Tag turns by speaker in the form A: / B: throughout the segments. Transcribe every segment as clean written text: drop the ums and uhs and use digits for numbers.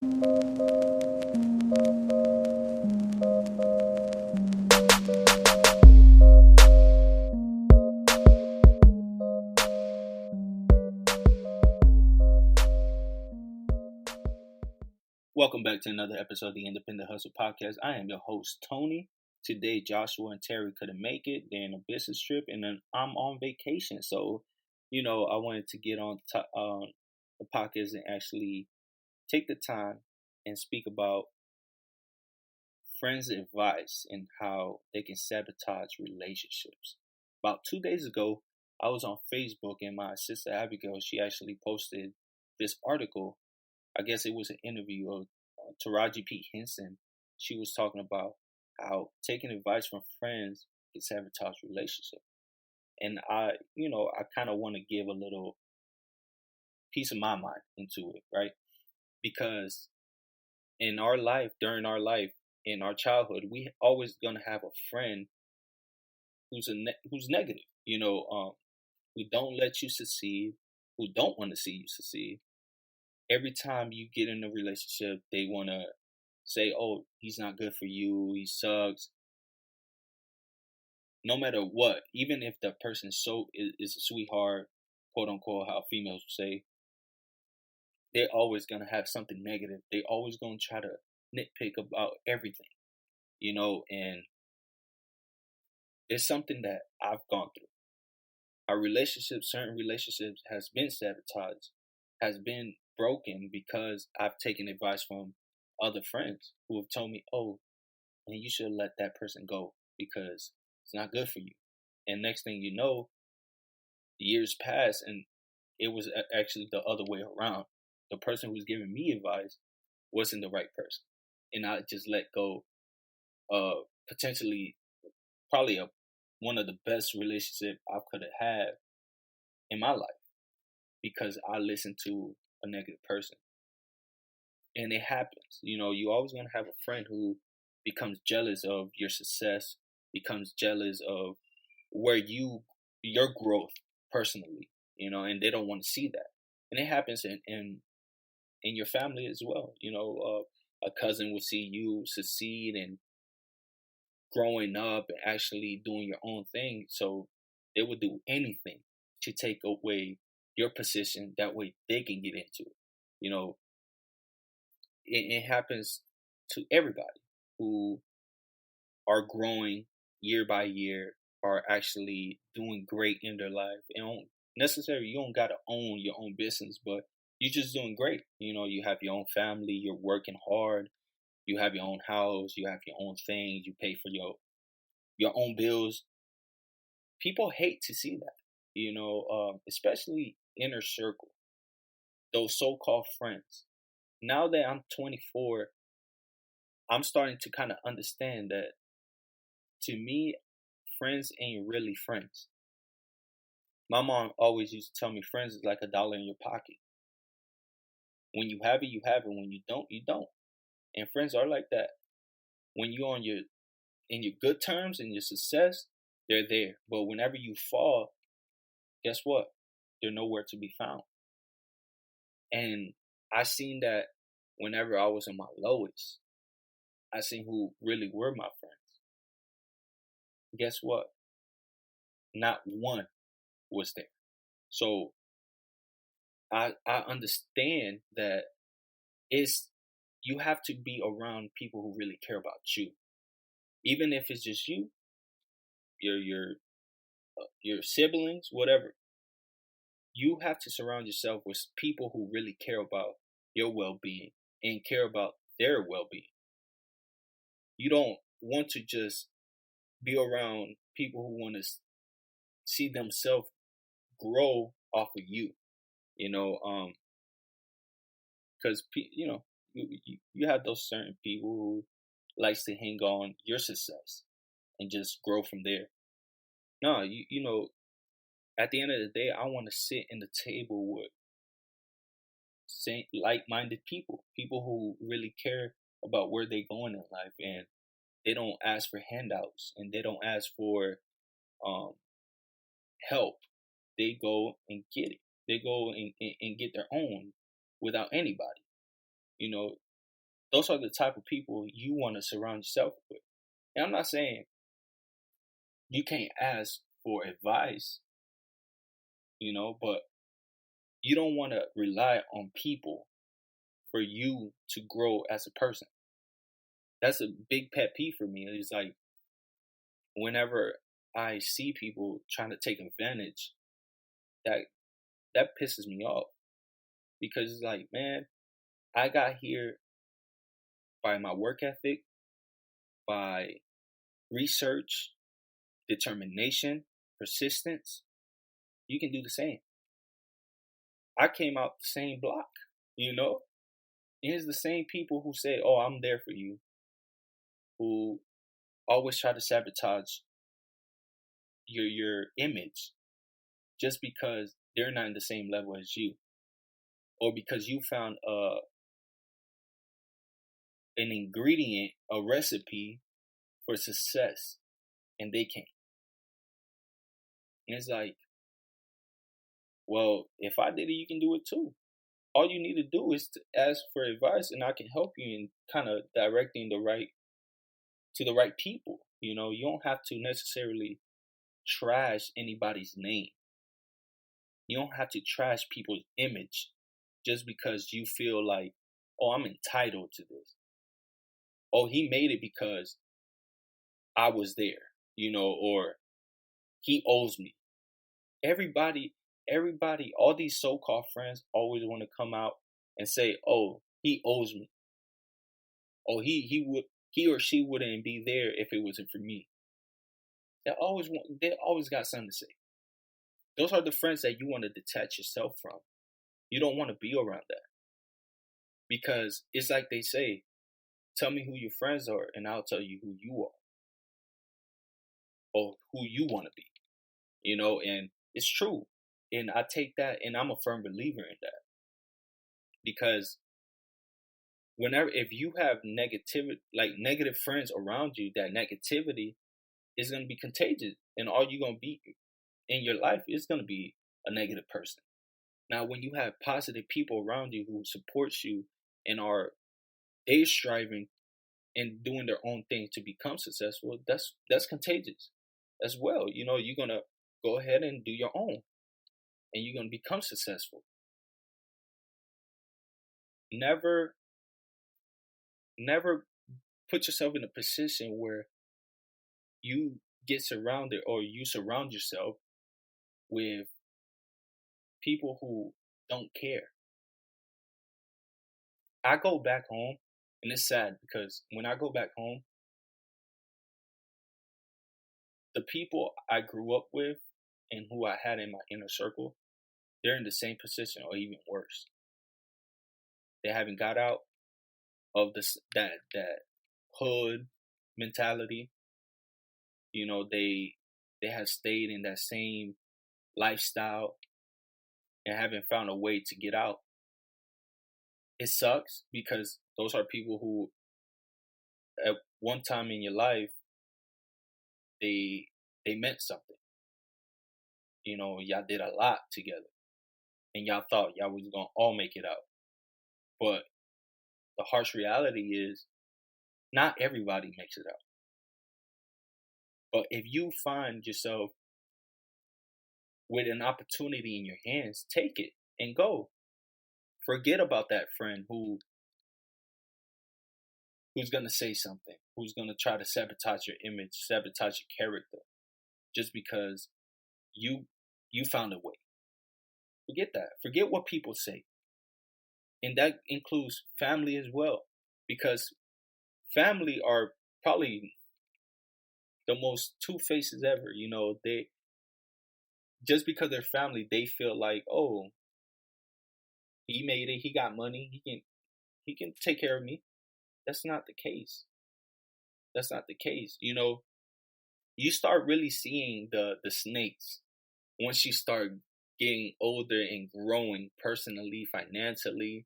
A: Welcome back to another episode of the Independent Hustle Podcast. I am your host, Tony. Today, Joshua and Terry couldn't make it. They're in a business trip, and then I'm on vacation. So, I wanted to get on the podcast and actually take the time and speak about friends' advice and how they can sabotage relationships. About 2 days ago, I was on Facebook, and my sister Abigail, she actually posted this article. I guess it was an interview of Taraji P. Henson. She was talking about how taking advice from friends can sabotage relationships. And I kind of want to give a little piece of my mind into it, right? Because in our life, during our life, in our childhood, we always gonna have a friend who's negative. Who don't let you succeed, who don't want to see you succeed. Every time you get in a relationship, they want to say, oh, he's not good for you, he sucks. No matter what, even if the person is a sweetheart, quote unquote, how females would say, they're always going to have something negative. They're always going to try to nitpick about everything, and it's something that I've gone through. Our relationships, certain relationships, has been sabotaged, has been broken because I've taken advice from other friends who have told me, oh, and you should let that person go because it's not good for you. And next thing you know, years pass and it was actually the other way around. The person who was giving me advice wasn't the right person. And I just let go of potentially probably one of the best relationships I could have had in my life because I listened to a negative person. And it happens. You always going to have a friend who becomes jealous of your success, becomes jealous of your growth personally, and they don't want to see that. And it happens in your family as well. A cousin will see you succeed and growing up and actually doing your own thing. So they would do anything to take away your position. That way they can get into it. It happens to everybody who are growing year by year, are actually doing great in their life. And you don't gotta own your own business, but you're just doing great. You have your own family, you're working hard, you have your own house, you have your own things, you pay for your own bills. People hate to see that, especially inner circle, those so-called friends. Now that I'm 24, I'm starting to kind of understand that to me, friends ain't really friends. My mom always used to tell me friends is like $1 in your pocket. When you have it, you have it. When you don't, you don't. And friends are like that. When you're in your good terms and your success, they're there. But whenever you fall, guess what? They're nowhere to be found. And I seen that whenever I was in my lowest. I seen who really were my friends. Guess what? Not one was there. So I understand that you have to be around people who really care about you, even if it's just you, your siblings, whatever. You have to surround yourself with people who really care about your well-being and care about their well-being. You don't want to just be around people who want to see themselves grow off of you, because you have those certain people who likes to hang on your success and just grow from there. No, at the end of the day, I want to sit in the table with like-minded people who really care about where they're going in life, and they don't ask for handouts and they don't ask for help. They go and get it. They go and get their own without anybody. Those are the type of people you want to surround yourself with. And I'm not saying you can't ask for advice, but you don't want to rely on people for you to grow as a person. That's a big pet peeve for me. It's like whenever I see people trying to take advantage, that that pisses me off because it's like, man, I got here by my work ethic, by research, determination, persistence. You can do the same. I came out the same block, you know? And it's the same people who say, "Oh, I'm there for you," who always try to sabotage your image just because they're not in the same level as you, or because you found an ingredient, a recipe for success, and they can't. And it's like, well, if I did it, you can do it too. All you need to do is to ask for advice, and I can help you in kind of directing the right people. You don't have to necessarily trash anybody's name. You don't have to trash people's image just because you feel like, oh, I'm entitled to this. Oh, he made it because I was there, or he owes me. Everybody, all these so-called friends always want to come out and say, "Oh, he owes me. Oh, he or she wouldn't be there if it wasn't for me." They always got something to say. Those are the friends that you want to detach yourself from. You don't want to be around that because it's like they say, "Tell me who your friends are, and I'll tell you who you are or who you want to be." And it's true. And I take that, and I'm a firm believer in that because if you have negative friends around you, that negativity is going to be contagious, and all you're going to be in your life is going to be a negative person. Now, when you have positive people around you who supports you and they striving and doing their own thing to become successful, that's contagious as well. You're going to go ahead and do your own, and you're going to become successful. Never put yourself in a position where you get surrounded or you surround yourself with people who don't care. I go back home, and it's sad because when I go back home, the people I grew up with and who I had in my inner circle, they're in the same position or even worse. They haven't got out of that hood mentality. They have stayed in that same lifestyle and haven't found a way to get out. It sucks because those are people who at one time in your life they meant something. Y'all did a lot together and y'all thought y'all was gonna all make it out. But the harsh reality is not everybody makes it out. But if you find yourself with an opportunity in your hands, take it and go. Forget about that friend who's gonna say something, who's gonna try to sabotage your image, sabotage your character, just because you found a way. Forget that. Forget what people say. And that includes family as well. Because family are probably the most two faces ever. They just because they're family, they feel like, oh, he made it, he got money, he can take care of me. That's not the case. That's not the case. You start really seeing the snakes once you start getting older and growing personally, financially,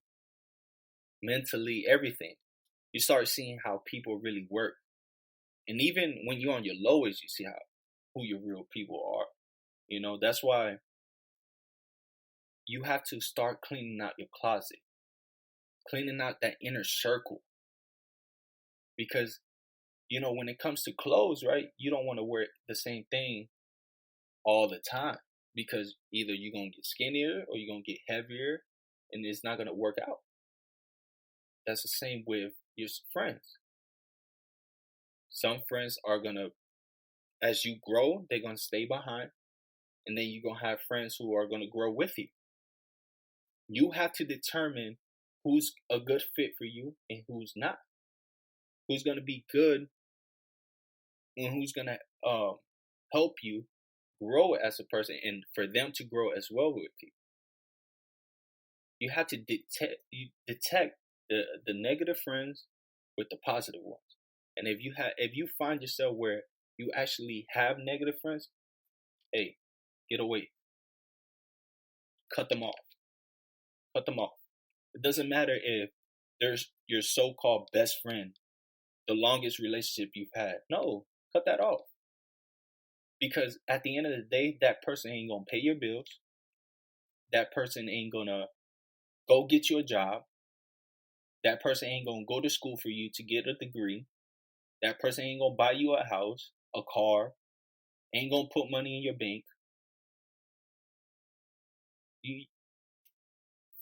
A: mentally, everything. You start seeing how people really work. And even when you're on your lowest, you see who your real people are. That's why you have to start cleaning out your closet, cleaning out that inner circle. Because, when it comes to clothes, right, you don't want to wear the same thing all the time, because either you're going to get skinnier or you're going to get heavier, and it's not going to work out. That's the same with your friends. Some friends are going to, as you grow, they're going to stay behind, and then you're going to have friends who are going to grow with you. You have to determine who's a good fit for you and who's not. Who's going to be good and who's going to help you grow as a person, and for them to grow as well with you. You have to detect the negative friends with the positive ones. And if you find yourself where you actually have negative friends, hey, get away. Cut them off. Cut them off. It doesn't matter if there's your so-called best friend, the longest relationship you've had. No, cut that off. Because at the end of the day, that person ain't gonna pay your bills. That person ain't gonna go get you a job. That person ain't gonna go to school for you to get a degree. That person ain't gonna buy you a house, a car, ain't gonna put money in your bank. You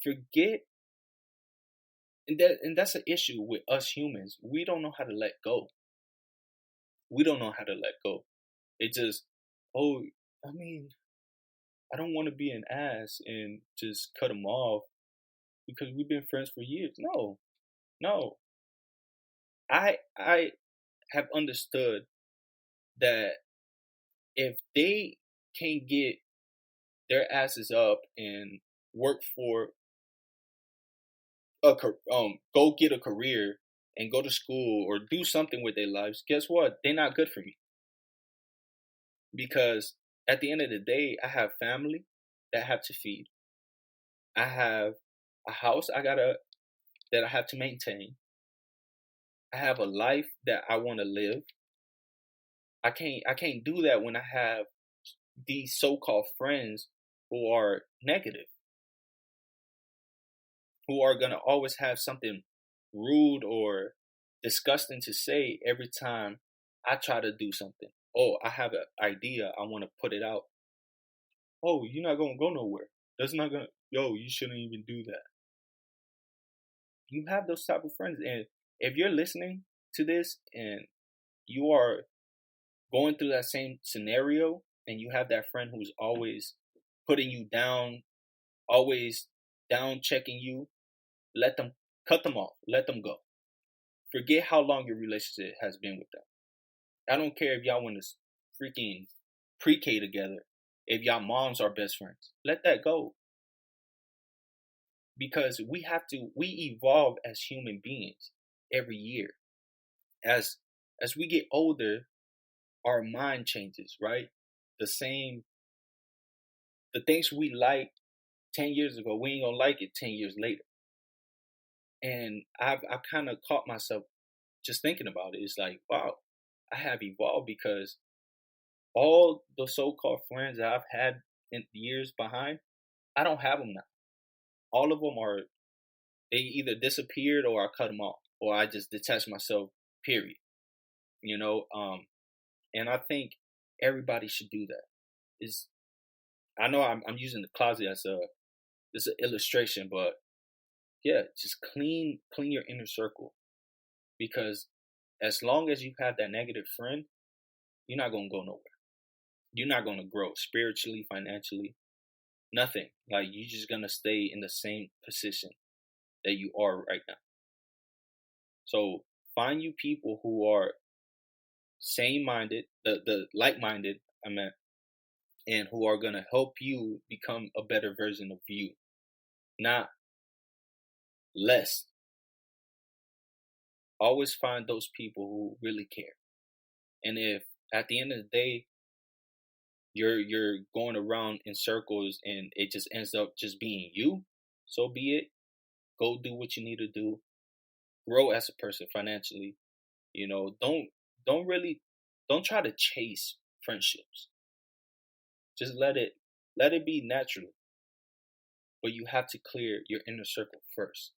A: forget, and that's an issue with us humans. We don't know how to let go. We don't know how to let go. It just, oh, I mean, I don't want to be an ass and just cut them off because we've been friends for years. No, no. I have understood that if they can't get their asses up and work for go get a career and go to school or do something with their lives, guess what? They're not good for me. Because at the end of the day, I have family that I have to feed. I have a house that I have to maintain. I have a life that I want to live. I can't do that when I have these so-called friends who are negative, who are going to always have something rude or disgusting to say every time I try to do something. Oh, I have an idea, I want to put it out. Oh, you're not going to go nowhere. That's not going to, yo, you shouldn't even do that. You have those type of friends. And if you're listening to this and you are going through that same scenario and you have that friend who's always putting you down, always down checking you, cut them off, let them go. Forget how long your relationship has been with them. I don't care if y'all went to freaking pre-K together, if y'all moms are best friends. Let that go. Because we evolve as human beings every year. As we get older, our mind changes, right? The things we like 10 years ago, we ain't gonna like it 10 years later. And I've kind of caught myself just thinking about it. It's like, wow, I have evolved because all the so-called friends that I've had in years behind, I don't have them now. All of them they either disappeared or I cut them off or I just detached myself, period. You know, and I think everybody should do that. Is I know I'm using the closet as an illustration, but yeah, just clean your inner circle, because as long as you have that negative friend, you're not gonna go nowhere. You're not gonna grow spiritually, financially, nothing. Like you're just gonna stay in the same position that you are right now. So find you people who are same minded, the like minded, I meant, and who are gonna help you become a better version of you, not less. Always find those people who really care. And if at the end of the day you're going around in circles and it just ends up just being you, so be it. Go do what you need to do. Grow as a person financially. You know, don't really don't try to chase friendships. Just let it be natural. But you have to clear your inner circle first.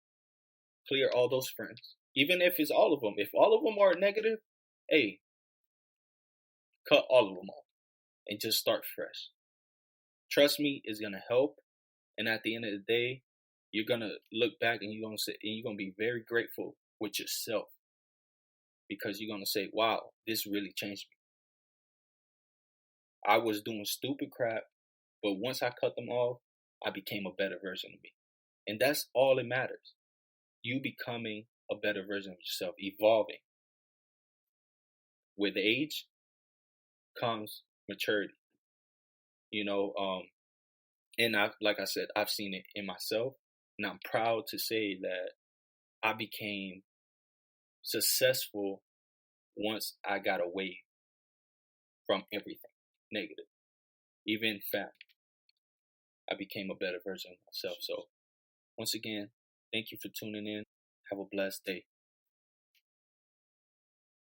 A: Clear all those friends. Even if it's all of them. If all of them are negative, hey, cut all of them off and just start fresh. Trust me, it's gonna help. And at the end of the day, you're gonna look back and you're gonna be very grateful with yourself because you're gonna say, "Wow, this really changed me. I was doing stupid crap, but once I cut them off, I became a better version of me." And that's all that matters. You becoming a better version of yourself, evolving. With age comes maturity. You know, and like I said, I've seen it in myself, and I'm proud to say that I became successful once I got away from everything negative, even family. I became a better version of myself. So once again, thank you for tuning in. Have a blessed day.